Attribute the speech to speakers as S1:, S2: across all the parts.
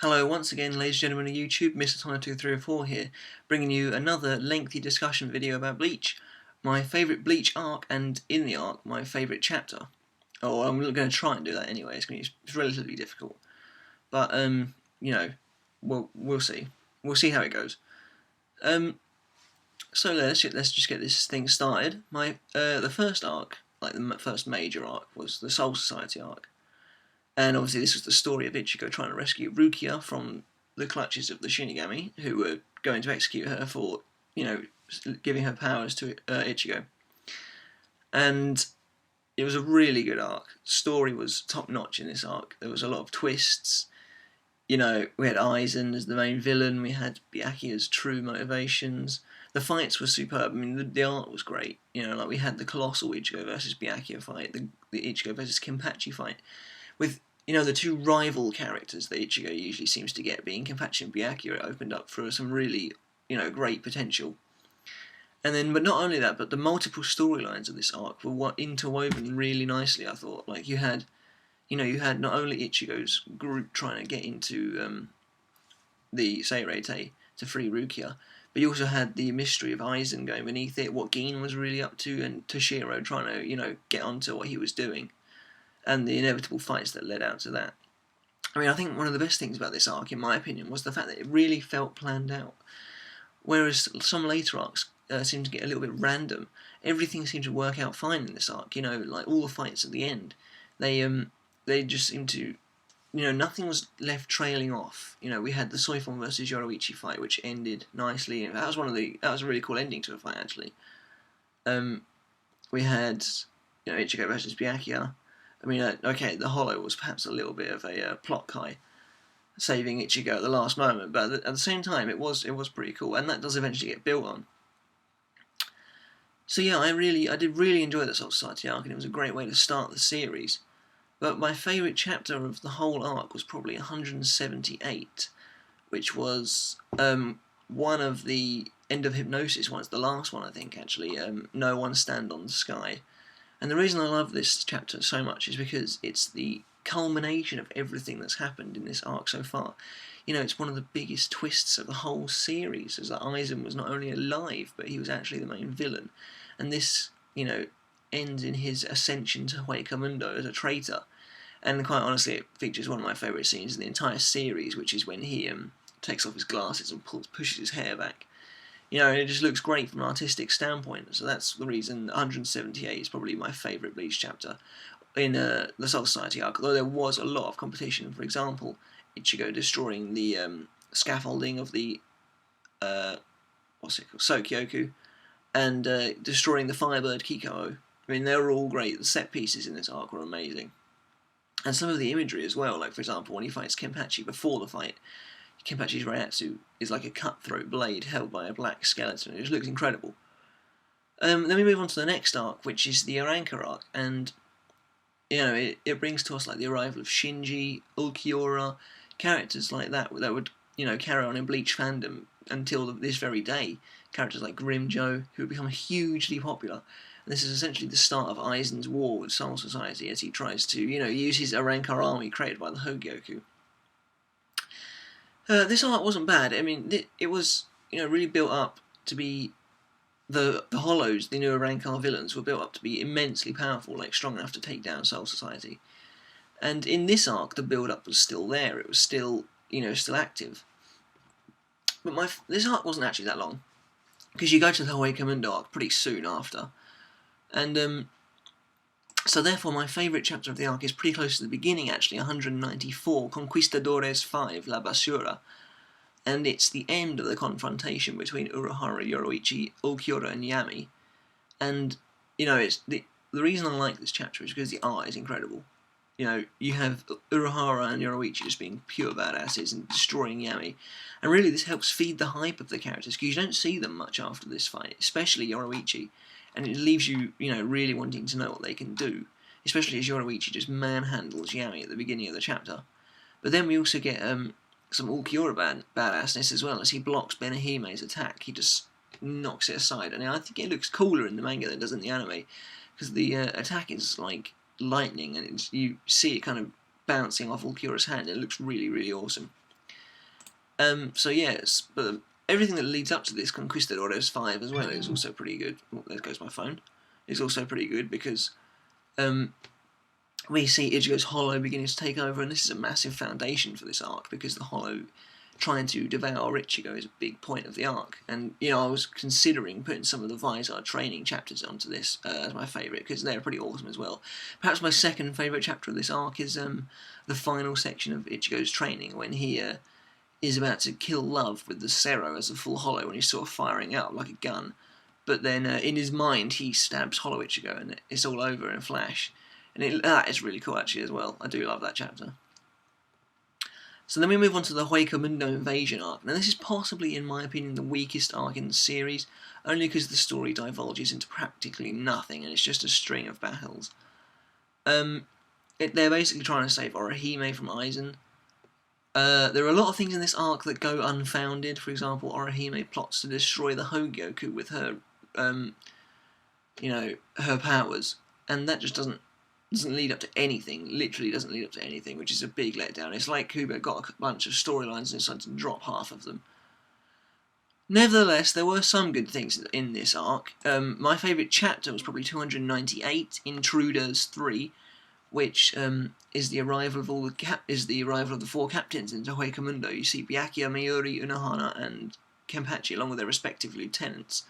S1: Hello once again, ladies and gentlemen of YouTube, Mr. Tonic2304 here, bringing you another lengthy discussion video about Bleach. My favourite Bleach arc, and in the arc, my favourite chapter. Oh, I'm going to try and do that anyway, it's relatively difficult. But, you know, we'll see. We'll see how it goes. So let's just get this thing started. The first arc, like the first major arc, was the Soul Society arc. And obviously this was the story of Ichigo trying to rescue Rukia from the clutches of the Shinigami, who were going to execute her for, giving her powers to Ichigo. And it was a really good arc. The story was top-notch in this arc. There was a lot of twists. We had Aizen as the main villain. We had Byakuya's true motivations. The fights were superb. I mean, the art was great. We had the colossal Ichigo versus Byakuya fight, the Ichigo versus Kenpachi fight, with the two rival characters that Ichigo usually seems to get, being Kenpachi and Byakuya. It opened up for some really, great potential. And then, but not only that, but the multiple storylines of this arc were interwoven really nicely, I thought. Like, you had not only Ichigo's group trying to get into the Seirete to free Rukia, but you also had the mystery of Aizen going beneath it, what Gin was really up to, and Toshiro trying to, get onto what he was doing, and the inevitable fights that led out to that. I mean, I think one of the best things about this arc, in my opinion, was the fact that it really felt planned out. Whereas some later arcs seemed to get a little bit random. Everything seemed to work out fine in this arc, like all the fights at the end. They just seemed to, nothing was left trailing off. We had the Soifon versus Yoroichi fight, which ended nicely. That was a really cool ending to a fight, actually. We had, Ichigo versus Byakuya. I mean, okay, the Hollow was perhaps a little bit of a plot guy, saving Ichigo at the last moment, but at the same time, it was pretty cool, and that does eventually get built on. So yeah, I did really enjoy the Soul Society arc, and it was a great way to start the series. But my favourite chapter of the whole arc was probably 178, which was one of the End of Hypnosis ones, the last one, I think, actually. No One Stand on the Sky. And the reason I love this chapter so much is because it's the culmination of everything that's happened in this arc so far. It's one of the biggest twists of the whole series, as that Aizen was not only alive, but he was actually the main villain. And this, ends in his ascension to Huecamundo as a traitor. And quite honestly, it features one of my favourite scenes in the entire series, which is when he takes off his glasses and pushes his hair back. It just looks great from an artistic standpoint. So that's the reason 178 is probably my favourite Bleach chapter in the Soul Society arc. Although there was a lot of competition. For example, Ichigo destroying the scaffolding of the Sokyoku, and destroying the Firebird Kiko. I mean, they were all great. The set pieces in this arc were amazing. And some of the imagery as well, like for example when he fights Kenpachi before the fight, Kenpachi's Reiatsu is like a cutthroat blade held by a black skeleton. It just looks incredible. Then we move on to the next arc, which is the Aranka arc, and it brings to us like the arrival of Shinji, Ulquiorra, characters like that would carry on in Bleach fandom until this very day. Characters like Grimjo, who have become hugely popular. And this is essentially the start of Aizen's war with Soul Society as he tries to use his Aranka army created by the Hogyoku. This arc wasn't bad. I mean, it was really built up to be the Hollows, the new Aranka villains, were built up to be immensely powerful, like strong enough to take down Soul Society. And in this arc, the build-up was still there. It was still still active. But this arc wasn't actually that long, because you go to the Huecamundo arc pretty soon after, and so therefore my favourite chapter of the arc is pretty close to the beginning, actually, 194, Conquistadores 5, La Basura. And it's the end of the confrontation between Urahara, Yoroichi, Ulquiorra and Yami. And, it's the reason I like this chapter is because the art is incredible. You have Urahara and Yoroichi just being pure badasses and destroying Yami. And really this helps feed the hype of the characters, because you don't see them much after this fight, especially Yoroichi. And it leaves you, really wanting to know what they can do, especially as Yoroichi just manhandles Yami at the beginning of the chapter. But then we also get some Ulquiorra badassness as well, as he blocks Benahime's attack. He just knocks it aside, and I think it looks cooler in the manga than it does in the anime, because the attack is like lightning, and you see it kind of bouncing off Ulquiorra's hand. It looks really, really awesome. So yes, but everything that leads up to this Conquistadores 5 as well is also pretty good. Oh, there goes my phone. Is also pretty good because we see Ichigo's Hollow beginning to take over, and this is a massive foundation for this arc because the Hollow trying to devour Ichigo is a big point of the arc. And you know, I was considering putting some of the Vizard training chapters onto this as my favourite because they're pretty awesome as well. Perhaps my second favourite chapter of this arc is the final section of Ichigo's training when he is about to kill Love with the Cero as a full Hollow when he's sort of firing out like a gun. But then in his mind he stabs Hollow Ichigo and it's all over in a flash. And that is really cool actually as well. I do love that chapter. So then we move on to the Hueco invasion arc. Now this is possibly, in my opinion, the weakest arc in the series, only because the story divulges into practically nothing and it's just a string of battles. They're basically trying to save Orihime from Aizen. There are a lot of things in this arc that go unfounded. For example, Orihime plots to destroy the Hogyoku with her, her powers, and that just doesn't lead up to anything. Literally doesn't lead up to anything, which is a big letdown. It's like Kubo got a bunch of storylines and decided to drop half of them. Nevertheless, there were some good things in this arc. My favourite chapter was probably 298, Intruders 3, which is the arrival of the four captains into Hueco. You see Byakuya, Mayuri, Unohana, and Kenpachi, along with their respective lieutenants,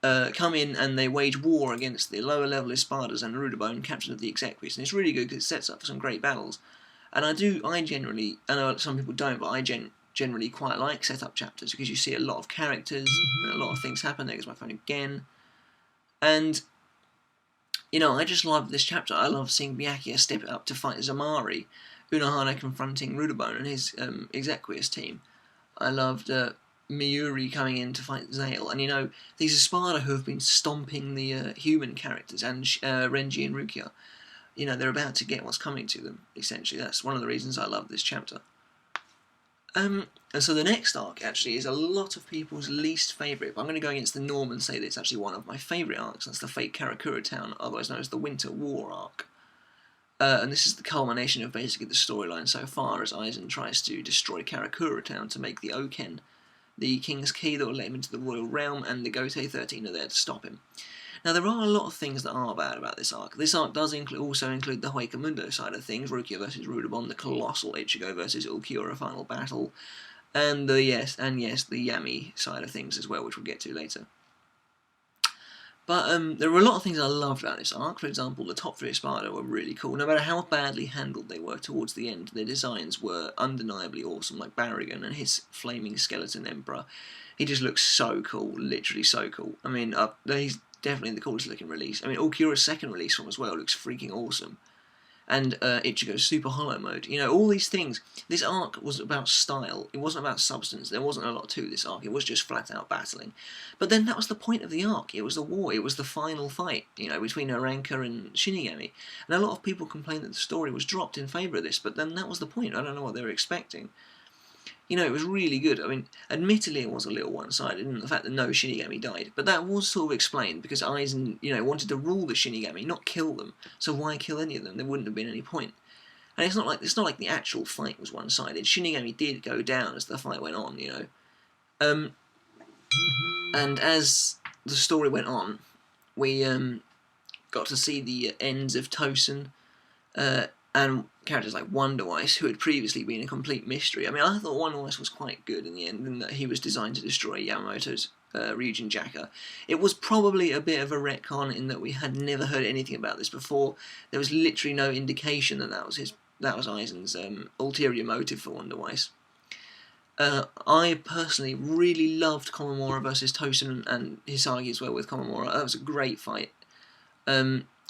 S1: come in and they wage war against the lower level Espadas and Rudabone, captain of the Exequies, and it's really good because it sets up for some great battles. And I know some people don't, but I generally quite like setup chapters because you see a lot of characters and a lot of things happen. There goes my phone again. And you know, I just love this chapter. I love seeing Byakuya step up to fight Zamari, Unohana confronting Rudabone and his Exequias team. I loved Miyuri coming in to fight Zale, and you know, these Espada who have been stomping the human characters, and Renji and Rukia, you know, they're about to get what's coming to them, essentially. That's one of the reasons I love this chapter. And so the next arc, actually, is a lot of people's least favourite, but I'm going to go against the norm and say that it's actually one of my favourite arcs. That's the Fate Karakura Town, otherwise known as the Winter War arc. And this is the culmination of basically the storyline so far, as Aizen tries to destroy Karakura Town to make the Oken the King's Key that will let him into the Royal Realm, and the Gotei 13 are there to stop him. Now, there are a lot of things that are bad about this arc. This arc does also include the Hueco side of things, Rukia versus Rudabon, the colossal Ichigo versus Ulquiorra final battle, and the Yami side of things as well, which we'll get to later. But there were a lot of things I loved about this arc. For example, the top three Espada were really cool. No matter how badly handled they were towards the end, their designs were undeniably awesome, like Barrigan and his flaming skeleton emperor. He just looks so cool, literally so cool. I mean, he's definitely the coolest looking release. I mean, Ulquiorra's second release from as well looks freaking awesome. And Ichigo's Super Hollow mode. You know, all these things. This arc was about style. It wasn't about substance. There wasn't a lot to this arc. It was just flat out battling. But then that was the point of the arc. It was the war. It was the final fight, you know, between Aranka and Shinigami. And a lot of people complained that the story was dropped in favour of this, but then that was the point. I don't know what they were expecting. You know, it was really good. I mean, admittedly it was a little one-sided in the fact that no Shinigami died, but that was sort of explained because Aizen, you know, wanted to rule the Shinigami, not kill them. So why kill any of them? There wouldn't have been any point. And it's not like the actual fight was one-sided. Shinigami did go down as the fight went on, you know. And as the story went on, we got to see the ends of Tosen, and characters like Wonder Weiss, who had previously been a complete mystery. I mean, I thought Wonder Weiss was quite good in the end, in that he was designed to destroy Yamamoto's Ryujin Jaka. It was probably a bit of a retcon in that we had never heard anything about this before. There was literally no indication that that was Aizen's ulterior motive for Wonder Weiss. I personally really loved Komamura versus Tosen and Hisagi as well with Komamura. That was a great fight.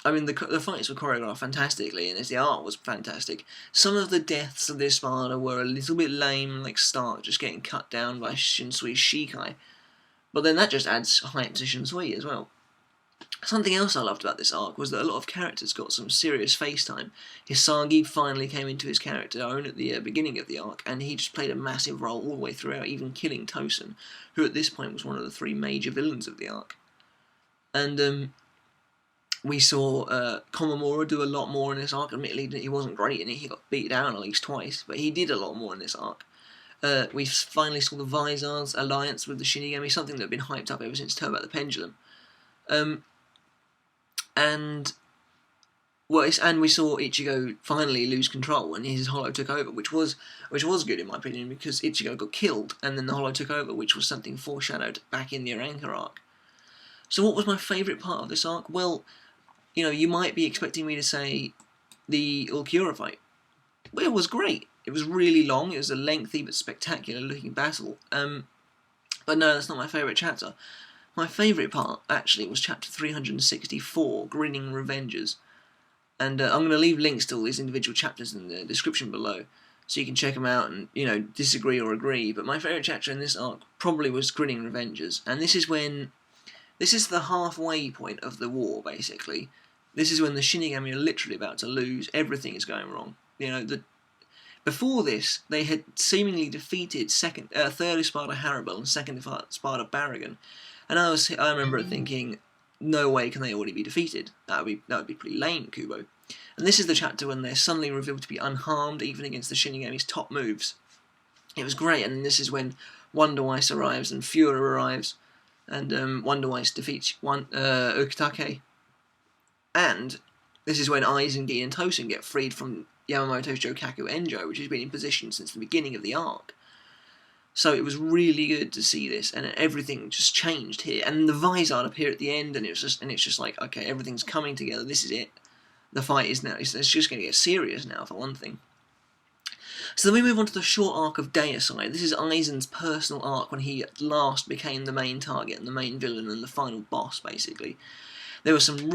S1: I mean, the fights were choreographed fantastically, and the art was fantastic. Some of the deaths of the Espada were a little bit lame, like Stark just getting cut down by Shinsui's Shikai. But then that just adds hype to Shinsui as well. Something else I loved about this arc was that a lot of characters got some serious face time. Hisagi finally came into his character own at the beginning of the arc, and he just played a massive role all the way throughout, even killing Tosen, who at this point was one of the three major villains of the arc. And we saw Komamura do a lot more in this arc. Admittedly, he wasn't great in it. He got beat down at least twice, but he did a lot more in this arc. We finally saw the Vizar's alliance with the Shinigami, something that had been hyped up ever since Turbo the Pendulum. And we saw Ichigo finally lose control, and his Hollow took over, which was good in my opinion, because Ichigo got killed, and then the Hollow took over, which was something foreshadowed back in the Arrancar arc. So what was my favourite part of this arc? Well, you might be expecting me to say the Ulquiorra fight. Well, it was great. It was really long. It was a lengthy but spectacular looking battle. But no, that's not my favourite chapter. My favourite part, actually, was chapter 364, Grinning Revengers. And I'm going to leave links to all these individual chapters in the description below, so you can check them out and, disagree or agree. But my favourite chapter in this arc probably was Grinning Revengers. And this is the halfway point of the war, basically. This is when the Shinigami are literally about to lose. Everything is going wrong. Before this, they had seemingly defeated third Espada Haribel and second Espada Barragan. And I remember thinking, no way can they already be defeated. That would be pretty lame, Kubo. And this is the chapter when they're suddenly revealed to be unharmed, even against the Shinigami's top moves. It was great, and this is when Wonder Weiss arrives and Fuhrer arrives, and Wonder Weiss defeats Ukitake. And this is when Aizen, Gin, and Tosen get freed from Yamamoto's Jokaku Enjo, which has been in position since the beginning of the arc. So it was really good to see this, and everything just changed here. And the Vizard appear at the end, and it's just like, okay, everything's coming together. This is it. The fight is now. It's just going to get serious now, for one thing. So then we move on to the short arc of Deicide. This is Aizen's personal arc when he at last became the main target and the main villain and the final boss, basically. There was some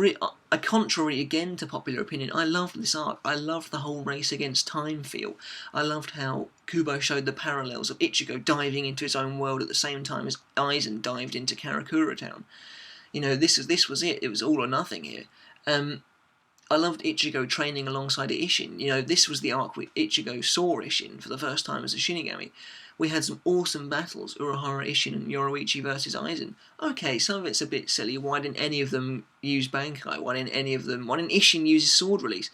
S1: contrary again to popular opinion. I loved this arc. I loved the whole race against time feel. I loved how Kubo showed the parallels of Ichigo diving into his own world at the same time as Aizen dived into Karakura Town. This was it. It was all or nothing here. I loved Ichigo training alongside Isshin. This was the arc where Ichigo saw Isshin for the first time as a Shinigami. We had some awesome battles, Urahara, Isshin, and Yoruichi versus Aizen. Okay, some of it's a bit silly. Why didn't any of them use Bankai? Why didn't Isshin use his sword release?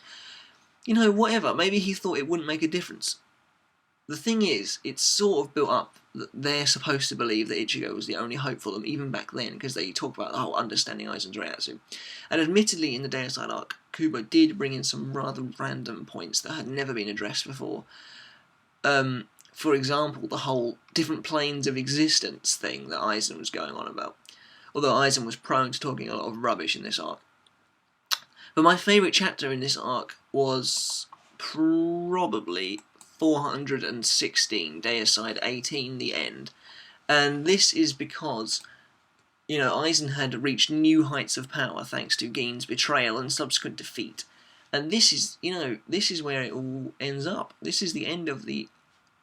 S1: Whatever. Maybe he thought it wouldn't make a difference. The thing is, it's sort of built up that they're supposed to believe that Ichigo was the only hope for them, even back then, because they talk about the whole understanding Aizen's Reiatsu. And admittedly, in the Deicide arc, Kubo did bring in some rather random points that had never been addressed before. For example, the whole different planes of existence thing that Aizen was going on about. Although Aizen was prone to talking a lot of rubbish in this arc. But my favourite chapter in this arc was probably 416, Deicide 18, The End. And this is because, Aizen had reached new heights of power thanks to Gin's betrayal and subsequent defeat. And this is where it all ends up. This is the end of the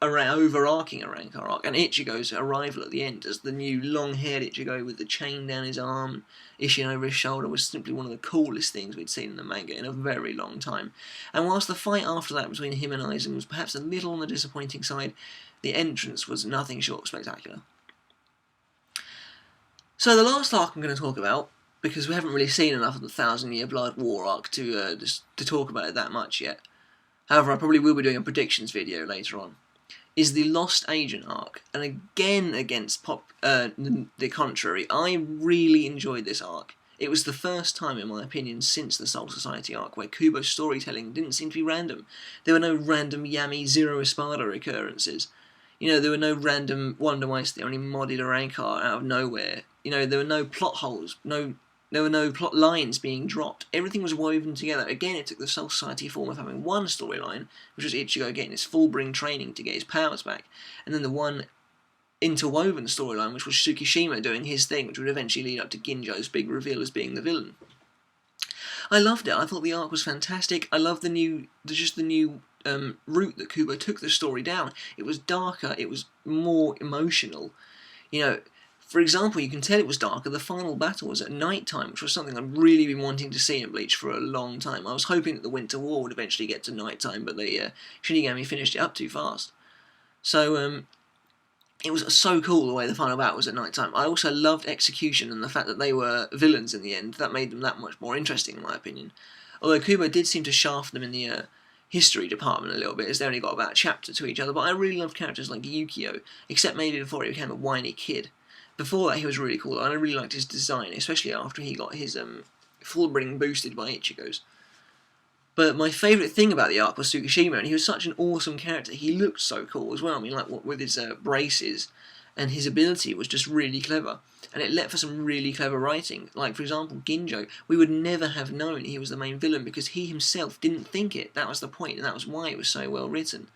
S1: overarching Arrancar arc, and Ichigo's arrival at the end as the new long-haired Ichigo with the chain down his arm, Isshin over his shoulder, was simply one of the coolest things we'd seen in the manga in a very long time. And whilst the fight after that between him and Aizen was perhaps a little on the disappointing side, the entrance was nothing short of spectacular. So the last arc I'm going to talk about, because we haven't really seen enough of the 1,000-Year Blood War arc to talk about it that much yet. However, I probably will be doing a predictions video later on, is the Lost Agent arc. And again, against the contrary, I really enjoyed this arc. It was the first time, in my opinion, since the Soul Society arc where Kubo's storytelling didn't seem to be random. There were no random Yami Zero Espada occurrences. There were no random Wonder Weiss the only modded Arrancar out of nowhere. There were no plot holes, there were no plot lines being dropped. Everything was woven together. Again, it took the Soul Society form of having one storyline, which was Ichigo getting his full-bring training to get his powers back, and then the one interwoven storyline, which was Tsukishima doing his thing, which would eventually lead up to Ginjo's big reveal as being the villain. I loved it. I thought the arc was fantastic. I loved the new route that Kubo took the story down. It was darker. It was more emotional. For example, you can tell it was darker. The final battle was at night time, which was something I'd really been wanting to see in Bleach for a long time. I was hoping that the Winter War would eventually get to night time, but the Shinigami finished it up too fast. So it was so cool the way the final battle was at night time. I also loved Execution and the fact that they were villains in the end. That made them that much more interesting, in my opinion. Although Kubo did seem to shaft them in the history department a little bit, as they only got about a chapter to each other, but I really loved characters like Yukio, except maybe before he became a whiny kid. Before that he was really cool, and I really liked his design, especially after he got his full-bring boosted by Ichigo's. But my favourite thing about the arc was Tsukishima, and he was such an awesome character. He looked so cool as well. I mean, like with his braces, and his ability was just really clever. And it let for some really clever writing. Like, for example, Ginjo, we would never have known he was the main villain because he himself didn't think it. That was the point, and that was why it was so well written.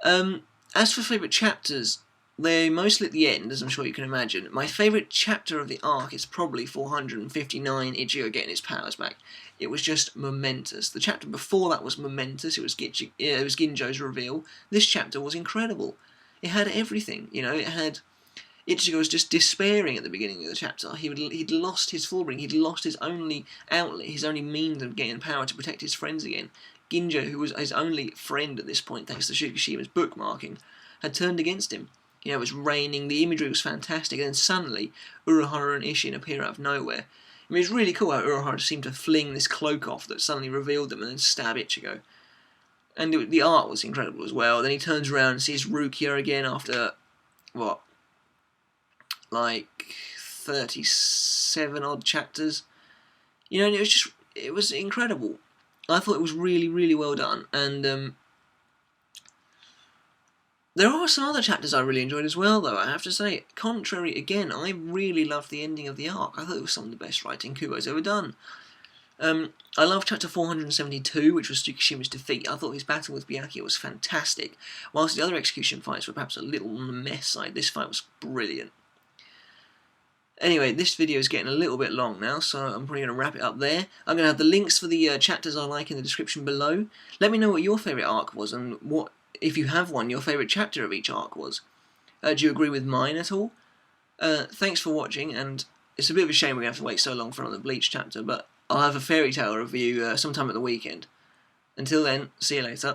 S1: As for favourite chapters, they're mostly at the end, as I'm sure you can imagine. My favourite chapter of the arc is probably 459, Ichigo getting his powers back. It was just momentous. The chapter before that was momentous. It was Ginjo's reveal. This chapter was incredible. It had everything, you know. It had Ichigo was just despairing at the beginning of the chapter. He'd lost his full-bring. He'd lost his only outlet, his only means of getting power to protect his friends again. Ginjo, who was his only friend at this point, thanks to Tsukishima's bookmarking, had turned against him. You know, it was raining, the imagery was fantastic, and then suddenly Urahara and Isshin appear out of nowhere. I mean, it was really cool how Urahara seemed to fling this cloak off that suddenly revealed them and then stab Ichigo. And the art was incredible as well. Then he turns around and sees Rukia again after, what, like 37 odd chapters. You know, and it was incredible. I thought it was really, really well done. And there are some other chapters I really enjoyed as well, though, I have to say. Contrary, again, I really loved the ending of the arc. I thought it was some of the best writing Kubo's ever done. I loved chapter 472, which was Tsukishima's defeat. I thought his battle with Byakuya was fantastic. Whilst the other execution fights were perhaps a little on the mess side, this fight was brilliant. Anyway, this video is getting a little bit long now, so I'm probably going to wrap it up there. I'm going to have the links for the chapters I like in the description below. Let me know what your favourite arc was, and what, if you have one, your favourite chapter of each arc was. Do you agree with mine at all? Thanks for watching, and it's a bit of a shame we're going to have to wait so long for another Bleach chapter, but I'll have a fairy tale review sometime at the weekend. Until then, see you later.